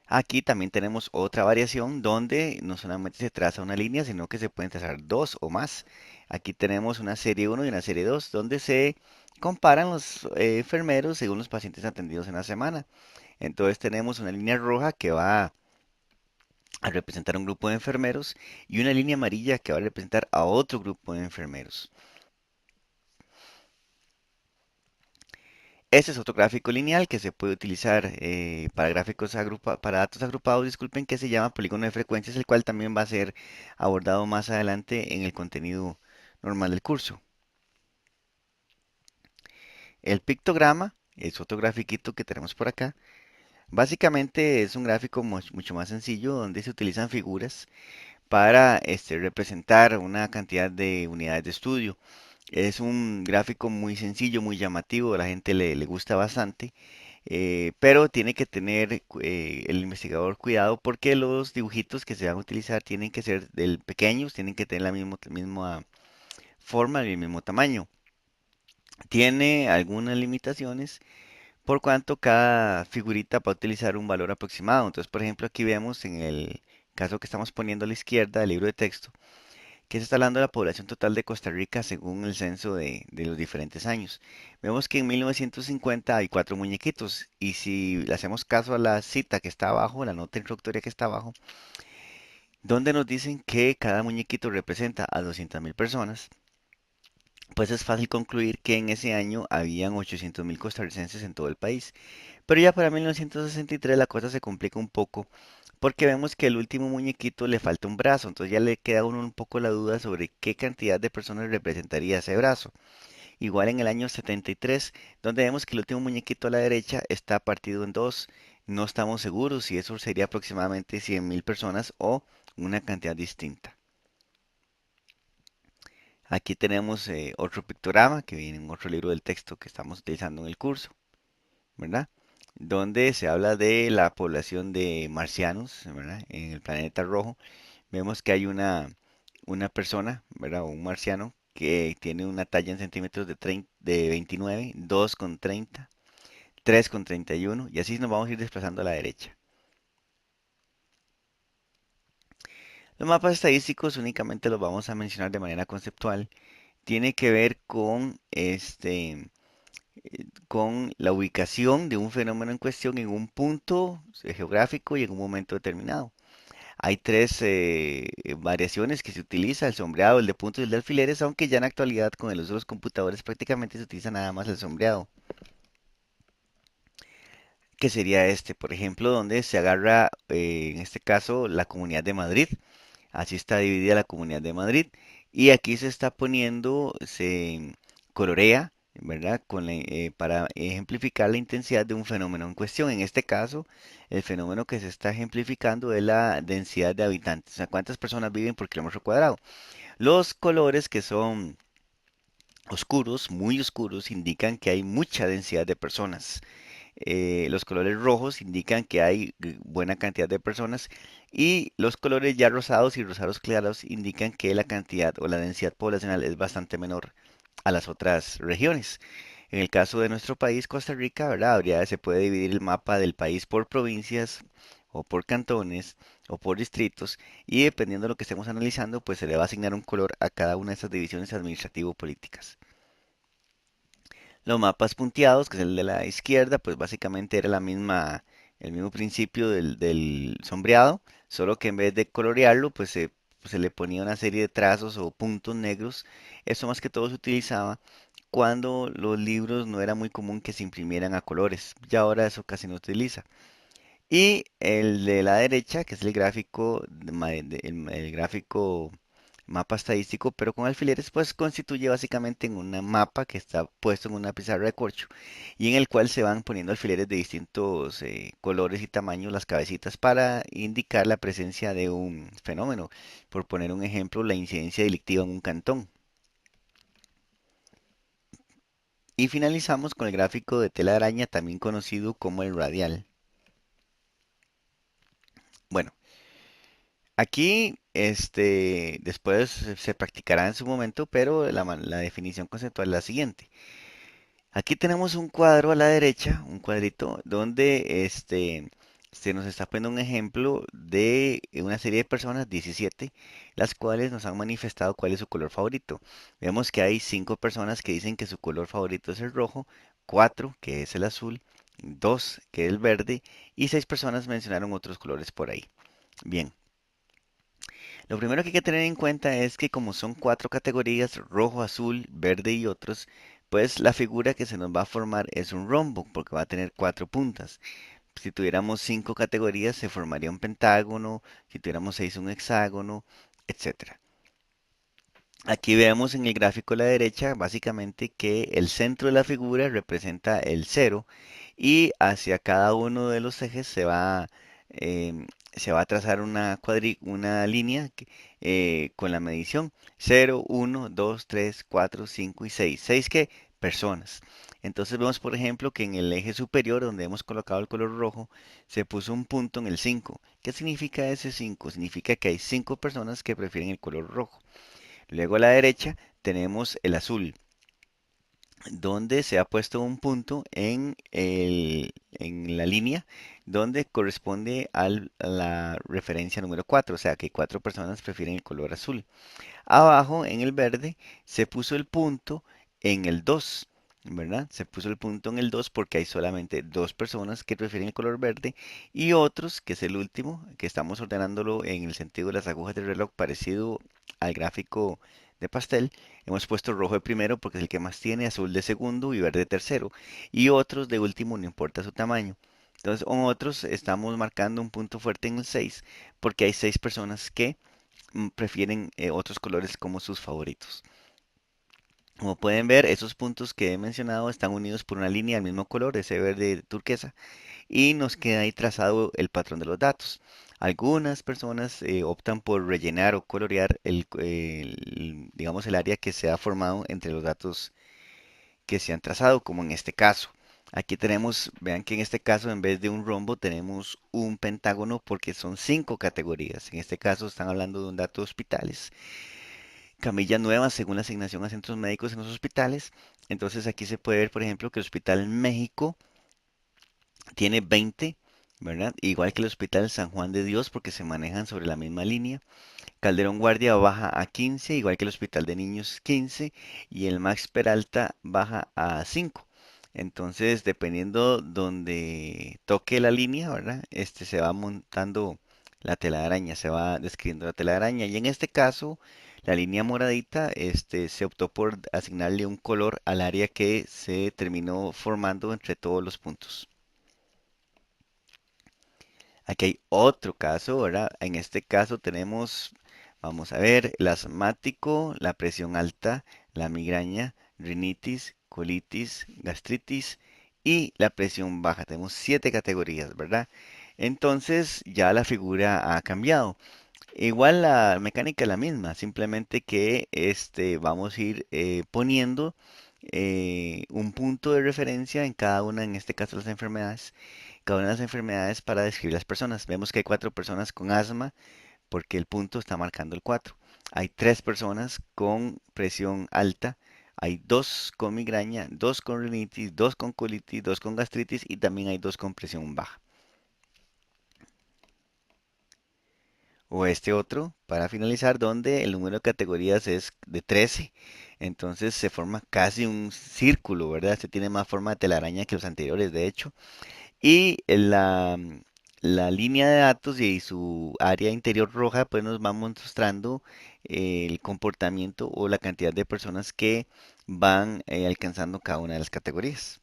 Aquí también tenemos otra variación donde no solamente se traza una línea, sino que se pueden trazar dos o más. Aquí tenemos una serie uno y una serie 2 donde se comparan los enfermeros según los pacientes atendidos en la semana. Entonces tenemos una línea roja que va a representar un grupo de enfermeros y una línea amarilla que va a representar a otro grupo de enfermeros. Este es otro gráfico lineal que se puede utilizar para para datos agrupados, disculpen, que se llama polígono de frecuencias, el cual también va a ser abordado más adelante en el contenido normal del curso. El pictograma es otro grafiquito que tenemos por acá. Básicamente es un gráfico mucho más sencillo donde se utilizan figuras para representar una cantidad de unidades de estudio. Es un gráfico muy sencillo, muy llamativo, a la gente le gusta bastante. Pero tiene que tener el investigador cuidado porque los dibujitos que se van a utilizar tienen que ser del pequeños, tienen que tener la misma forma y el mismo tamaño. Tiene algunas limitaciones por cuanto cada figurita va a utilizar un valor aproximado. Entonces, por ejemplo, aquí vemos en el caso que estamos poniendo a la izquierda del libro de texto, que se está hablando de la población total de Costa Rica según el censo de los diferentes años. Vemos que en 1950 hay cuatro muñequitos y si le hacemos caso a la cita que está abajo, la nota introductoria que está abajo, donde nos dicen que cada muñequito representa a 200.000 personas, pues es fácil concluir que en ese año habían 800.000 costarricenses en todo el país. Pero ya para 1963 la cosa se complica un poco porque vemos que el último muñequito le falta un brazo, entonces ya le queda a uno un poco la duda sobre qué cantidad de personas representaría ese brazo. Igual en el año 73, donde vemos que el último muñequito a la derecha está partido en dos, no estamos seguros si eso sería aproximadamente 100.000 personas o una cantidad distinta. Aquí tenemos otro pictograma que viene en otro libro del texto que estamos utilizando en el curso, ¿verdad? Donde se habla de la población de marcianos, ¿verdad? En el planeta rojo. Vemos que hay una persona, ¿verdad? O un marciano que tiene una talla en centímetros de 29, 2,30, 3,31 y así nos vamos a ir desplazando a la derecha. Los mapas estadísticos únicamente los vamos a mencionar de manera conceptual. Tiene que ver con la ubicación de un fenómeno en cuestión en un punto geográfico y en un momento determinado. Hay tres variaciones que se utiliza, el sombreado, el de puntos y el de alfileres, aunque ya en la actualidad con el uso de los computadores prácticamente se utiliza nada más el sombreado, que sería este, por ejemplo, donde se agarra, en este caso, la Comunidad de Madrid. Así está dividida la Comunidad de Madrid. Y aquí se está poniendo, se colorea, ¿verdad? Para ejemplificar la intensidad de un fenómeno en cuestión. En este caso, el fenómeno que se está ejemplificando es la densidad de habitantes. O sea, cuántas personas viven por kilómetro cuadrado. Los colores que son oscuros, muy oscuros, indican que hay mucha densidad de personas. Los colores rojos indican que hay buena cantidad de personas y los colores ya rosados y rosados claros indican que la cantidad o la densidad poblacional es bastante menor a las otras regiones. En el caso de nuestro país, Costa Rica, ¿verdad? Se puede dividir el mapa del país por provincias o por cantones o por distritos y dependiendo de lo que estemos analizando, pues se le va a asignar un color a cada una de estas divisiones administrativo-políticas. Los mapas punteados, que es el de la izquierda, pues básicamente era el mismo principio del sombreado, solo que en vez de colorearlo, pues se le ponía una serie de trazos o puntos negros. Eso más que todo se utilizaba cuando los libros no era muy común que se imprimieran a colores. Ya ahora eso casi no se utiliza. Y el de la derecha, que es el gráfico, el gráfico mapa estadístico, pero con alfileres, pues constituye básicamente en una mapa que está puesto en una pizarra de corcho y en el cual se van poniendo alfileres de distintos colores y tamaños, las cabecitas, para indicar la presencia de un fenómeno. Por poner un ejemplo, la incidencia delictiva en un cantón. Y finalizamos con el gráfico de tela de araña, también conocido como el radial. Bueno, aquí, después se practicará en su momento, pero la definición conceptual es la siguiente. Aquí tenemos un cuadro a la derecha, un cuadrito, donde se nos está poniendo un ejemplo de una serie de personas, 17, las cuales nos han manifestado cuál es su color favorito. Vemos que hay 5 personas que dicen que su color favorito es el rojo, 4 que es el azul, 2 que es el verde y 6 personas mencionaron otros colores por ahí. Bien. Lo primero que hay que tener en cuenta es que como son 4 categorías, rojo, azul, verde y otros, pues la figura que se nos va a formar es un rombo porque va a tener 4 puntas. Si tuviéramos 5 categorías se formaría un pentágono, si tuviéramos 6 un hexágono, etcétera. Aquí vemos en el gráfico a la derecha básicamente que el centro de la figura representa el cero y hacia cada uno de los ejes se va a trazar una línea con la medición cero, uno, 2, 3, 4, 5 y 6. ¿Seis qué? Personas. Entonces vemos, por ejemplo, que en el eje superior, donde hemos colocado el color rojo, se puso un punto en el 5. ¿Qué significa ese 5? Significa que hay 5 personas que prefieren el color rojo. Luego a la derecha tenemos el azul, donde se ha puesto un punto en la línea donde corresponde a la referencia número 4, o sea que 4 personas prefieren el color azul. Abajo en el verde se puso el punto en el 2, ¿verdad? Se puso el punto en el 2 porque hay solamente 2 personas que prefieren el color verde y otros, que es el último, que estamos ordenándolo en el sentido de las agujas del reloj parecido al gráfico de pastel. Hemos puesto rojo de primero porque es el que más tiene, azul de segundo y verde de tercero. Y otros de último no importa su tamaño. Entonces, otros estamos marcando un punto fuerte en el 6 porque hay 6 personas que prefieren otros colores como sus favoritos. Como pueden ver, esos puntos que he mencionado están unidos por una línea del mismo color, ese verde turquesa, y nos queda ahí trazado el patrón de los datos. Algunas personas optan por rellenar o colorear digamos, el área que se ha formado entre los datos que se han trazado, como en este caso. Aquí tenemos, vean que en este caso en vez de un rombo tenemos un pentágono porque son 5 categorías. En este caso están hablando de un dato de hospitales. Camillas nuevas según la asignación a centros médicos en los hospitales. Entonces aquí se puede ver, por ejemplo, que el Hospital México tiene 20, ¿verdad? Igual que el Hospital San Juan de Dios porque se manejan sobre la misma línea. Calderón Guardia baja a 15, igual que el Hospital de Niños 15, y el Max Peralta baja a 5. Entonces, dependiendo donde toque la línea, ¿verdad? Se va montando la telaraña, se va describiendo la telaraña. Y en este caso, la línea moradita, se optó por asignarle un color al área que se terminó formando entre todos los puntos. Aquí hay otro caso, ¿verdad? En este caso tenemos, vamos a ver, el asmático, la presión alta, la migraña, rinitis, colitis, gastritis y la presión baja. Tenemos 7 categorías, ¿verdad? Entonces ya la figura ha cambiado. Igual la mecánica es la misma, simplemente que vamos a ir poniendo un punto de referencia en cada una, en este caso las enfermedades, cada una de las enfermedades para describir las personas. Vemos que hay 4 personas con asma porque el punto está marcando el 4. Hay 3 personas con presión alta. Hay 2 con migraña, 2 con rinitis, 2 con colitis, 2 con gastritis y también hay 2 con presión baja. O este otro, para finalizar, donde el número de categorías es de 13. Entonces se forma casi un círculo, ¿verdad? Este tiene más forma de telaraña que los anteriores, de hecho. Y la línea de datos y su área interior roja pues nos va mostrando el comportamiento o la cantidad de personas que van alcanzando cada una de las categorías.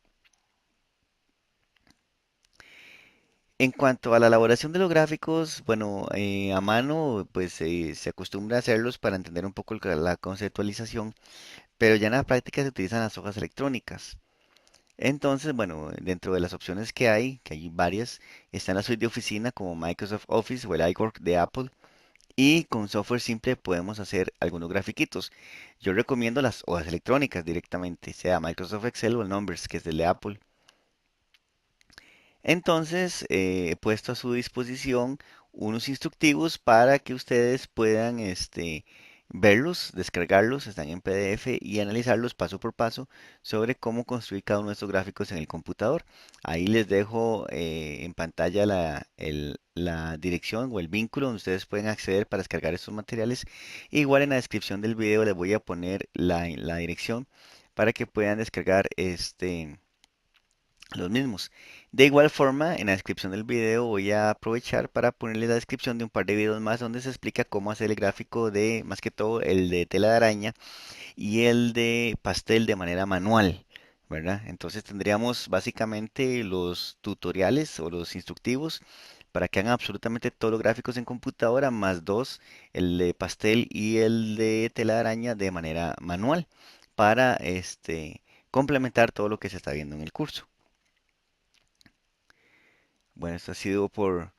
En cuanto a la elaboración de los gráficos, bueno, a mano, pues se acostumbra a hacerlos para entender un poco la conceptualización, pero ya en la práctica se utilizan las hojas electrónicas. Entonces, bueno, dentro de las opciones que hay varias, está la suite de oficina como Microsoft Office o el iWork de Apple, y con software simple podemos hacer algunos grafiquitos. Yo recomiendo las hojas electrónicas directamente, sea Microsoft Excel o el Numbers, que es el de Apple. Entonces, he puesto a su disposición unos instructivos para que ustedes puedan verlos, descargarlos, están en PDF y analizarlos paso por paso sobre cómo construir cada uno de estos gráficos en el computador. Ahí les dejo en pantalla la dirección o el vínculo donde ustedes pueden acceder para descargar estos materiales. Igual en la descripción del video les voy a poner la dirección para que puedan descargar los mismos. De igual forma, en la descripción del video voy a aprovechar para ponerle la descripción de un par de videos más donde se explica cómo hacer el gráfico de, más que todo, el de tela de araña y el de pastel de manera manual, ¿verdad? Entonces tendríamos básicamente los tutoriales o los instructivos para que hagan absolutamente todos los gráficos en computadora, más dos, el de pastel y el de tela de araña de manera manual, para complementar todo lo que se está viendo en el curso. Bueno, esto ha sido por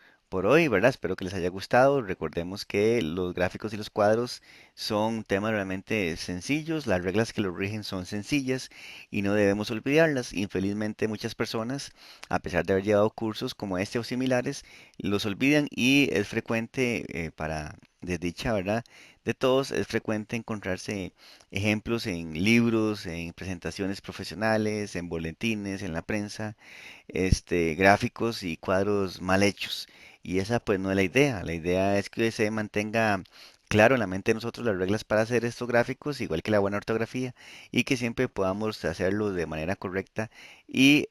hoy, ¿verdad? Espero que les haya gustado. Recordemos que los gráficos y los cuadros son temas realmente sencillos, las reglas que los rigen son sencillas y no debemos olvidarlas. Infelizmente muchas personas, a pesar de haber llevado cursos como este o similares, los olvidan y es frecuente para desdicha, ¿verdad? De todos, es frecuente encontrarse ejemplos en libros, en presentaciones profesionales, en boletines, en la prensa, gráficos y cuadros mal hechos. Y esa pues no es la idea. La idea es que se mantenga claro en la mente de nosotros las reglas para hacer estos gráficos, igual que la buena ortografía, y que siempre podamos hacerlo de manera correcta y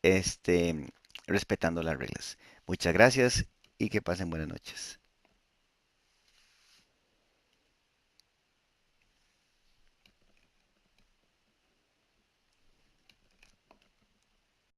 respetando las reglas. Muchas gracias y que pasen buenas noches.